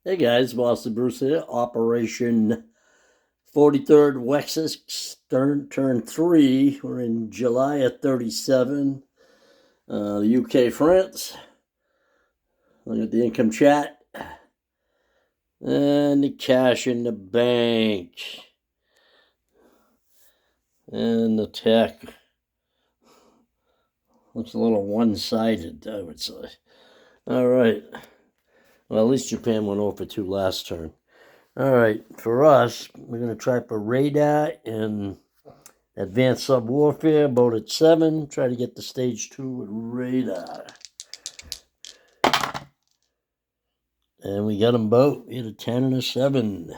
Hey guys, Boston Bruce here. Operation 43rd Wessex, turn 3. We're in July of 37. The UK, France. Look at the income chat. And the cash in the bank. And the tech. Looks a little one-sided, I would say. All right. Well, at least Japan went 0 for 2 last turn. All right, for us, we're going to try for radar and advanced sub-warfare, boat at 7. Try to get to stage 2 with radar. And we got them both. We had a 10 and a 7.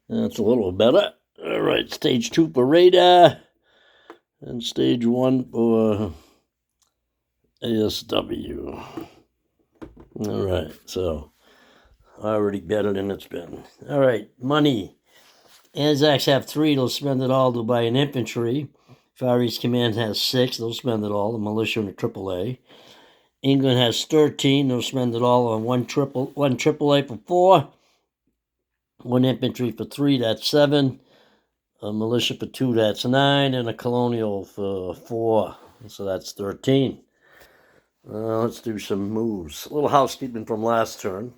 That's a little better. All right, stage 2 for radar. And stage 1 for ASW. All right, so already better than it's been. All right, money. Anzacs have 3. They'll spend it all to buy an infantry. Far East Command has 6. They'll spend it all. The militia and the AAA. England has 13. They'll spend it all on one AAA for 4. 1 infantry for 3. That's 7. A militia for 2. That's 9. And a colonial for 4. So that's 13. Let's do some moves. A little housekeeping from last turn.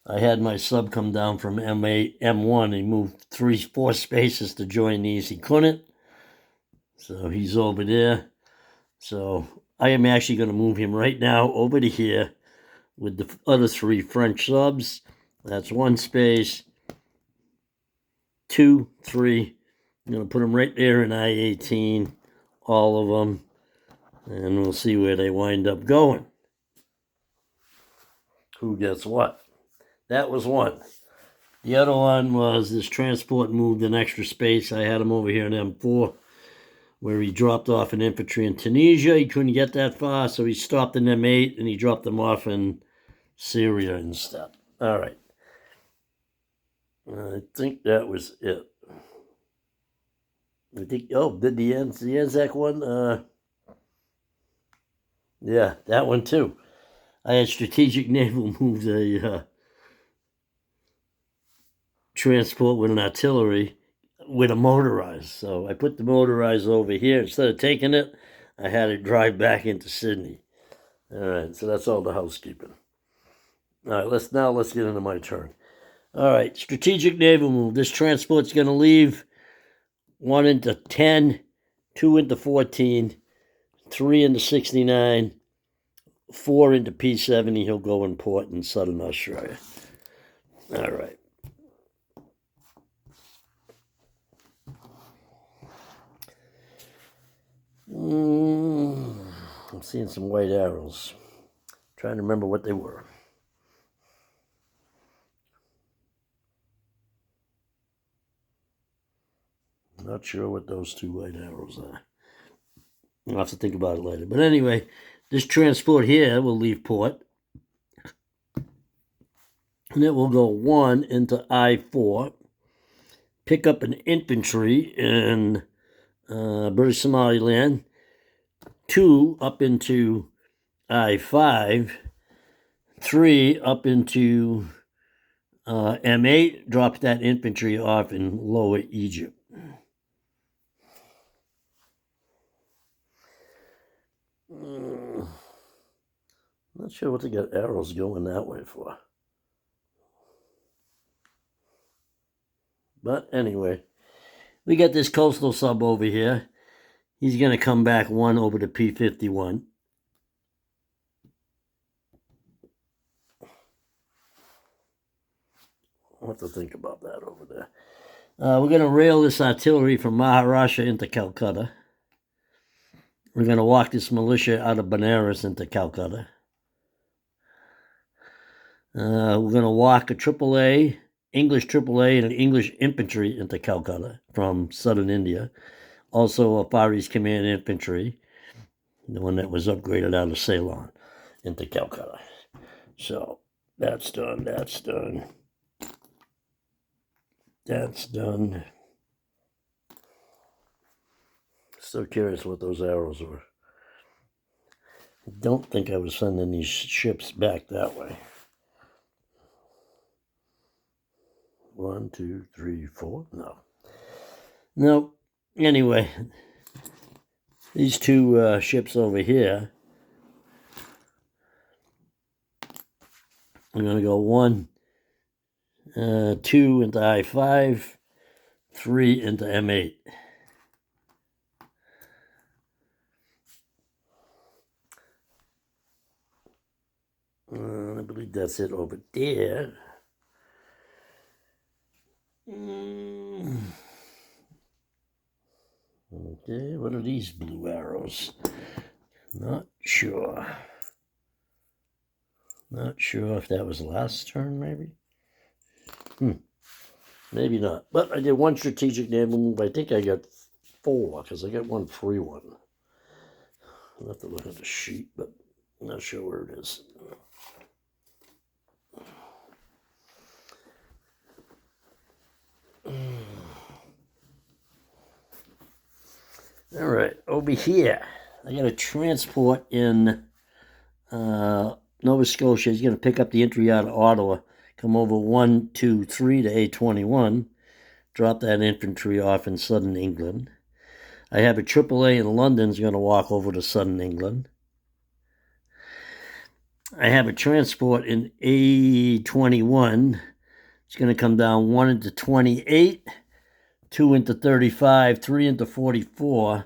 I had my sub come down from M1. He moved 4 spaces to join these. He couldn't. So he's over there. So I am actually going to move him right now over to here with the other 3 French subs. That's 1 space, 2, 3. I'm going to put them right there in I-18, all of them, and we'll see where they wind up going. Who gets what? That was 1. The other one was this transport moved an extra space. I had him over here in M4, where he dropped off an infantry in Tunisia. He couldn't get that far, so he stopped in M8, and he dropped them off in Syria instead. All right. I think that was it. I think, did the Anzac one? Yeah, that one too. I had strategic naval moves a transport with an artillery with a motorized. So I put the motorized over here. Instead of taking it, I had it drive back into Sydney. All right, so that's all the housekeeping. All right, let's get into my turn. All right, strategic naval move. This transport's going to leave 1 into 10, 2 into 14, 3 into 69, 4 into P70. He'll go in port in southern Australia. All right. I'm seeing some white arrows. Trying to remember what they were. Not sure what those 2 white arrows are. I'll have to think about it later. But anyway, this transport here will leave port. And it will go 1 into I-4. Pick up an infantry in British Somaliland. 2 up into I-5. 3 up into M8. Drop that infantry off in Lower Egypt. Not sure what to get arrows going that way for. But anyway, we got this coastal sub over here. He's going to come back 1 over to P51. I'll have to think about that over there. We're going to rail this artillery from Maharashtra into Calcutta. We're going to walk this militia out of Benares into Calcutta. We're going to walk a AAA, English AAA, and an English infantry into Calcutta from southern India. Also a Far East Command infantry, the one that was upgraded out of Ceylon, into Calcutta. So that's done, that's done. That's done. Still curious what those arrows were. I don't think I was sending these ships back that way. 1, 2, 3, 4. No. Anyway, these two ships over here, I'm going to go 1, 2 into I-5, 3 into M8. I believe that's it over there. Okay, what are these blue arrows? Not sure. Not sure if that was last turn, maybe? Maybe not. But I did one strategic naval move. I think I got 4, because I got one free one. I'll have to look at the sheet, but I'm not sure where it is. All right, over here, I got a transport in Nova Scotia. He's going to pick up the entry out of Ottawa, come over 1, 2, 3 to A21, drop that infantry off in southern England. I have a AAA in London. Is going to walk over to southern England. I have a transport in A21. It's going to come down 1 into 28, 2 into 35, 3 into 44,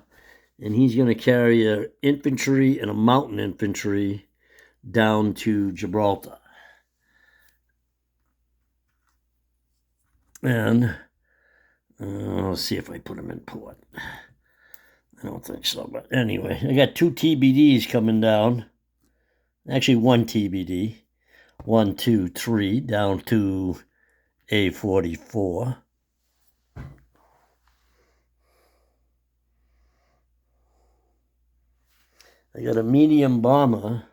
and he's going to carry an infantry and a mountain infantry down to Gibraltar. And let's see if I put him in port. I don't think so, but anyway, I got 2 TBDs coming down. Actually, 1 TBD. 1, 2, 3 down to A44. I got a medium bomber,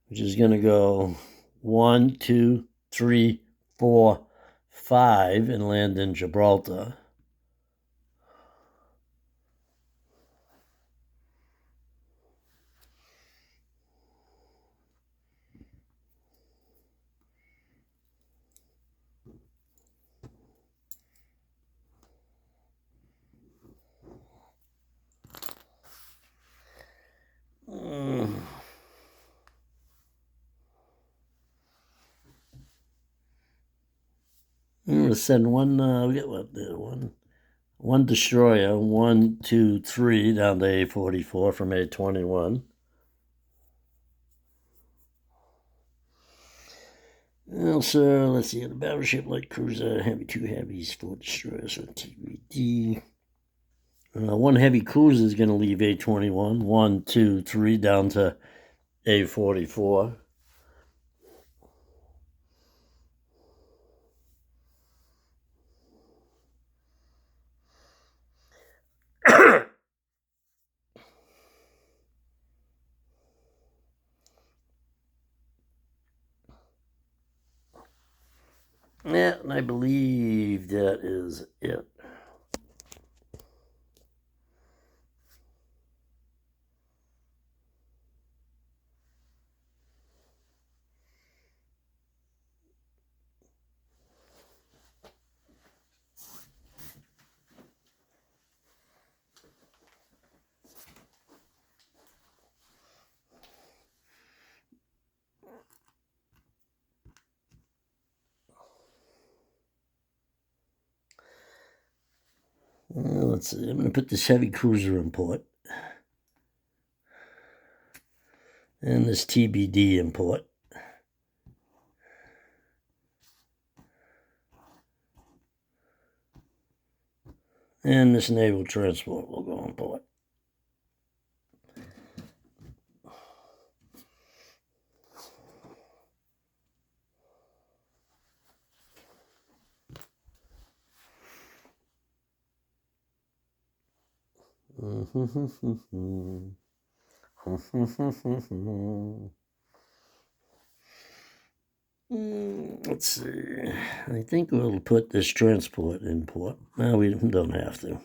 which is going to go 1, 2, 3, 4, 5 and land in Gibraltar. I'm going to send one destroyer, 1, 2, 3 down to A44 from A21. Also, let's see, the battleship, light cruiser, heavy 2 heavies, 4 destroyers on TBD. 1 heavy cruiser is going to leave A21, 1, 2, 3 down to A44. Yeah, and I believe that is it. Let's see, I'm going to put this heavy cruiser in port. And this TBD in port. And this naval transport will go on port. Let's see. I think we'll put this transport in port. No, we don't have to.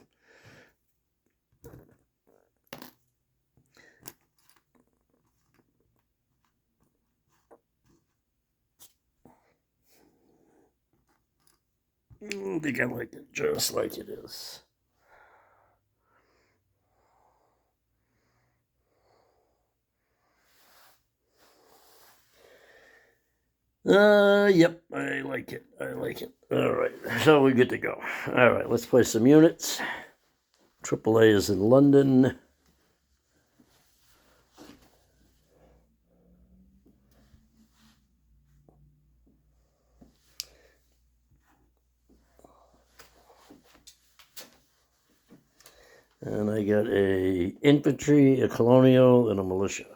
I think I like it just like it is. Yep, I like it. I like it. All right, so we're good to go. All right, let's play some units. AAA is in London. And I got a infantry, a colonial, and a militia.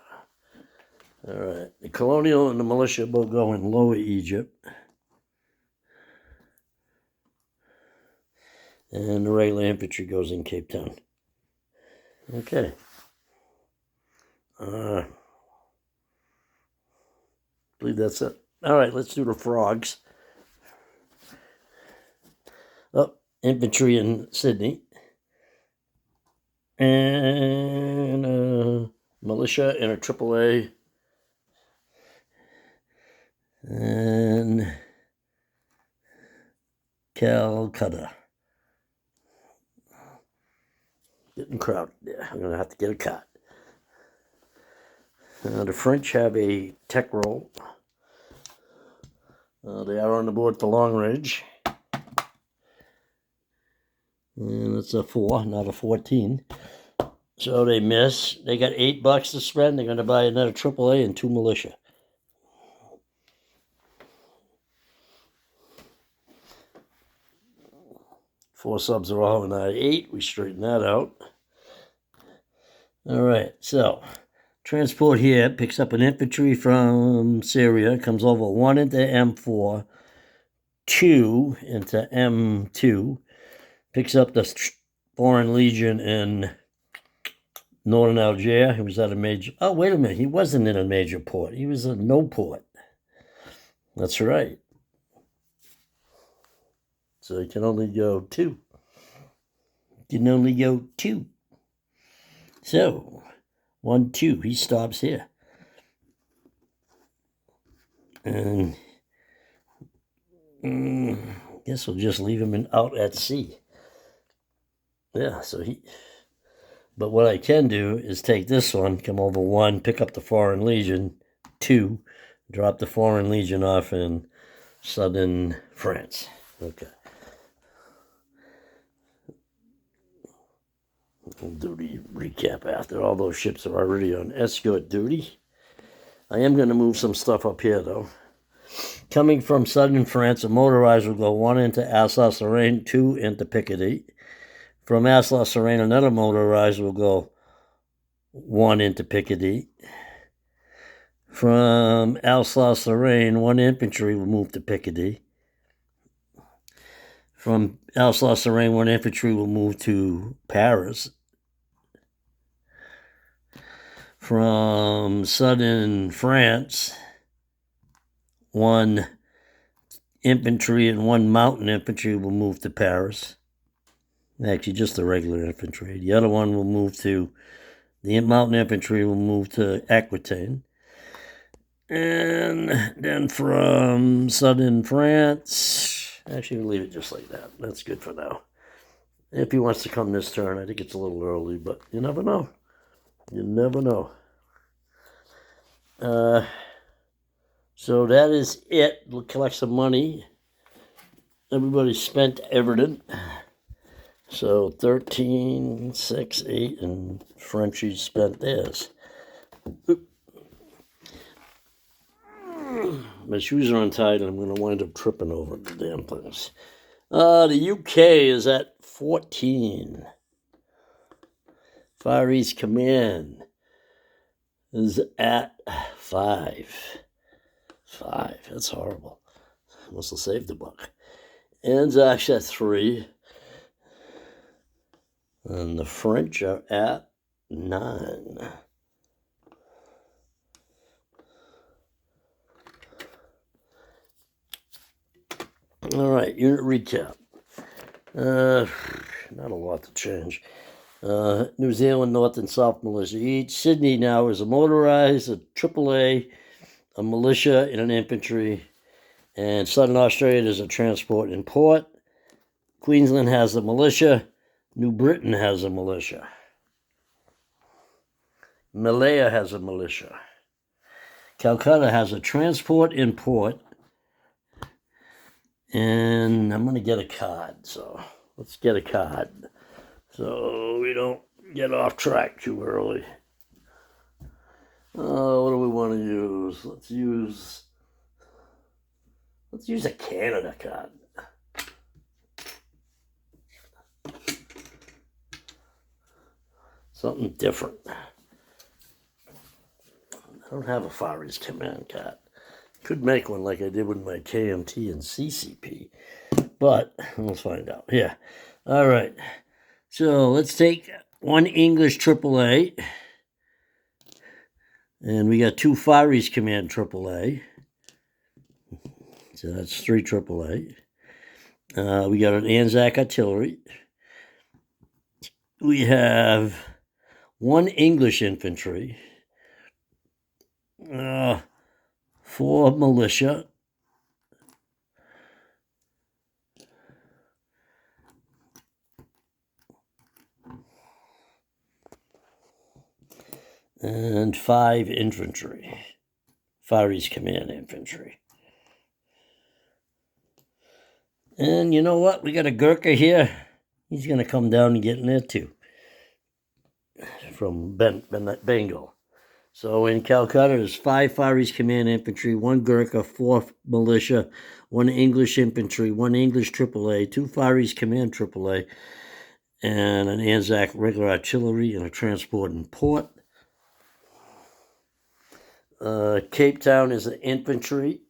All right, the colonial and the militia both go in Lower Egypt. And the regular infantry goes in Cape Town. Okay. I believe that's it. All right, let's do the frogs. Oh, infantry in Sydney. And militia and a AAA. And Calcutta. Getting crowded there. I'm going to have to get a cot. The French have a tech roll. They are on the board for long range. And it's a 4, not a 14. So they miss. They got $8 to spend. They're going to buy another AAA and 2 militia. Four subs are all in I-8. We straighten that out. All right, so transport here picks up an infantry from Syria, comes over 1 into M4, 2 into M2, picks up the Foreign Legion in Northern Algeria. He was at a major... Oh, wait a minute. He wasn't in a major port. He was at no port. That's right. So he can only go 2. He can only go 2. So, 1, 2. He stops here. And guess we'll just leave him out at sea. Yeah, so he... But what I can do is take this one, come over 1, pick up the Foreign Legion, 2, drop the Foreign Legion off in southern France. Okay. We'll do the recap after. All those ships are already on escort duty. I am going to move some stuff up here, though. Coming from southern France, a motorized will go 1 into Alsace-Lorraine, 2 into Picardy. From Alsace-Lorraine, another motorized will go 1 into Picardy. From Alsace-Lorraine, 1 infantry will move to Picardy. From Alsace-Lorraine, 1 infantry will move to Paris. From southern France, 1 infantry and 1 mountain infantry will move to Paris. Actually, just the regular infantry. The other one will move to... The mountain infantry will move to Aquitaine. And then from southern France... Actually, we'll leave it just like that. That's good for now. If he wants to come this turn, I think it's a little early, but you never know. You never know. So that is it. We'll collect some money. Everybody spent everything. So 13, 6, 8, and Frenchies spent theirs. My shoes are untied, and I'm going to wind up tripping over the damn things. The UK is at 14. Far East Command is at 5. 5. That's horrible. Must have saved a buck. Anzac's at 3. And the French are at 9. All right, unit recap. Not a lot to change. New Zealand, North and South Militia each. Sydney now is a motorized, a AAA, a militia, and an infantry. And Southern Australia is a transport and port. Queensland has a militia. New Britain has a militia. Malaya has a militia. Calcutta has a transport and port. And I'm going to get a card. So let's get a card so we don't get off track too early. What do we want to use? Let's use a Canada card. Something different. I don't have a Far East Command card. Could make one like I did with my KMT and CCP, but let's find out. Yeah. All right. So let's take one English AAA, and we got two Far East Command AAA. So that's three AAA. We got an Anzac Artillery. We have one English infantry, 4 militia, and 5 infantry, Far East Command infantry. And you know what? We got a Gurkha here. He's going to come down and get in there too. From Bengal. So in Calcutta, there's 5 Far East Command infantry, 1 Gurkha, 4 militia, 1 English infantry, 1 English AAA, 2 Far East Command AAA, and an Anzac regular artillery and a transport and port. Cape Town is an infantry.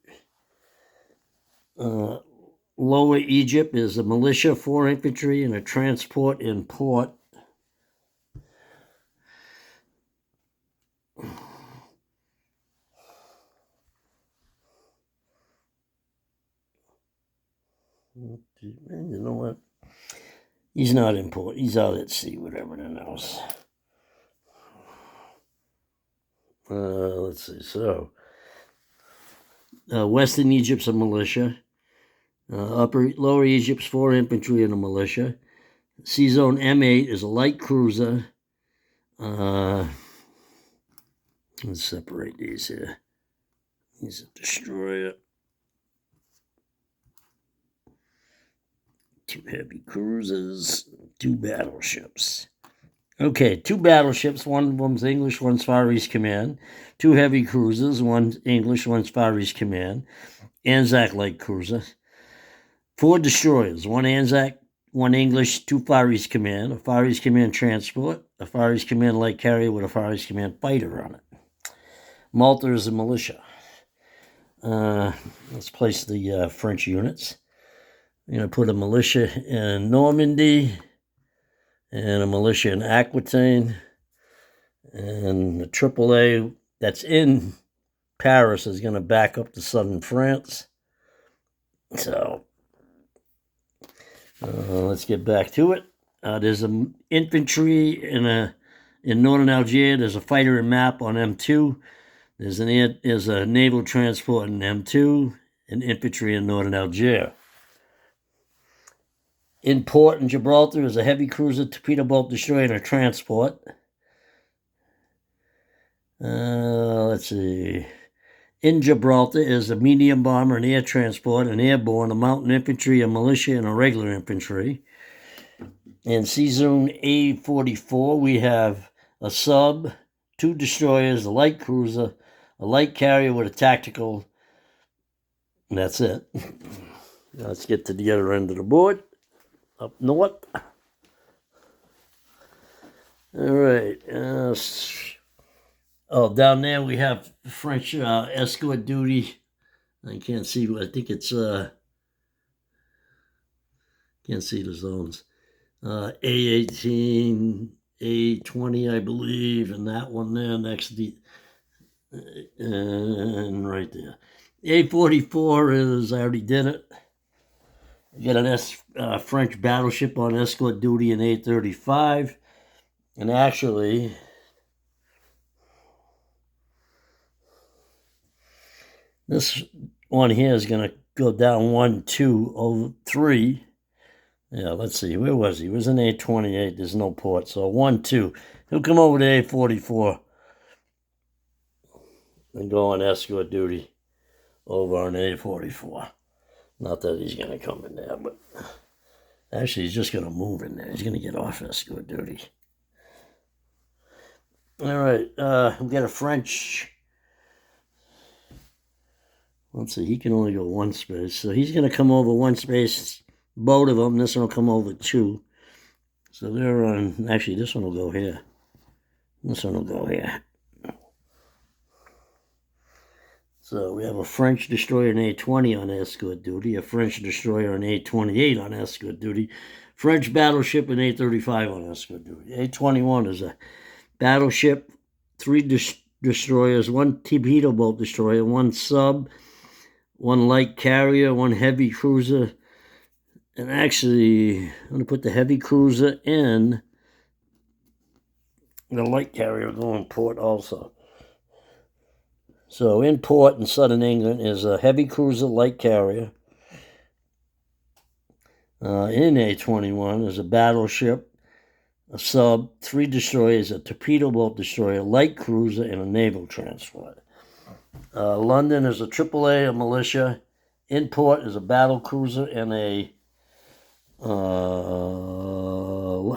Lower Egypt is a militia, 4 infantry, and a transport and port. You know what? He's not important. He's out at sea with everything else. Let's see. So, Western Egypt's a militia. Lower Egypt's 4 infantry and a militia. Sea Zone M8 is a light cruiser. Let's separate these here. He's a destroyer. 2 heavy cruisers, 2 battleships. Okay, 2 battleships. One of them's English, one's Far East Command. 2 heavy cruisers, one's English, one's Far East Command. Anzac light cruiser. 4 destroyers, 1 Anzac, 1 English, 2 Far East Command, a Far East Command transport, a Far East Command light carrier with a Far East Command fighter on it. Malta is a militia. Let's place the French units. I'm going to put a militia in Normandy and a militia in Aquitaine. And the AAA that's in Paris is going to back up to southern France. So let's get back to it. There's an infantry in northern Algeria. There's a fighter and map on M2. There's a naval transport in M2 and infantry in northern Algeria. In port in Gibraltar is a heavy cruiser, torpedo boat destroyer, and a transport. Let's see. In Gibraltar is a medium bomber, an air transport, an airborne, a mountain infantry, a militia, and a regular infantry. In Sea Zone A44, we have a sub, 2 destroyers, a light cruiser, a light carrier with a tactical, and that's it. Now let's get to the other end of the board, up north. All right. Down there we have French escort duty. I can't see. I think it's can't see the zones. A18, A20, I believe, and that one there next to the and right there. A44 is I already did it. You got an French battleship on escort duty in A35, and actually. This one here is going to go down 1, 2, over 3. Yeah, let's see. Where was he? He was in A28. There's no port. So 1-2. He'll come over to A44 and go on escort duty over on A44. Not that he's going to come in there, but actually he's just going to move in there. He's going to get off escort duty. All right. We got a French. Let's see. He can only go one space. So he's going to come over one space. Both of them. This one will come over 2. So they're on. Actually, this one will go here. This one will go here. So we have a French destroyer in A20 on escort duty, a French destroyer in A28 on escort duty, French battleship in A35 on escort duty. A21 is a battleship, 3 destroyers, 1 torpedo boat destroyer, 1 sub, 1 light carrier, 1 heavy cruiser. And actually, I'm going to put the heavy cruiser in the light carrier going port also. So in port in southern England is a heavy cruiser light carrier. In A21 is a battleship, a sub, 3 destroyers, a torpedo boat destroyer, light cruiser, and a naval transport. London is a AAA, a militia. In port is a battle cruiser and a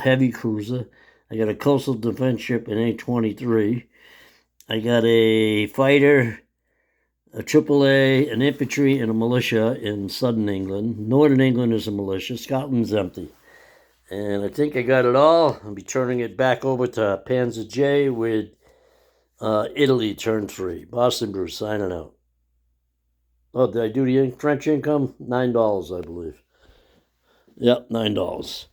heavy cruiser. I got a coastal defense ship in A23. I got a fighter, a AAA, an infantry, and a militia in southern England. Northern England is a militia. Scotland's empty. And I think I got it all. I'll be turning it back over to Panzer J with Italy, turn 3. Boston Bruce, signing out. Oh, did I do the French income? $9, I believe. Yep, $9.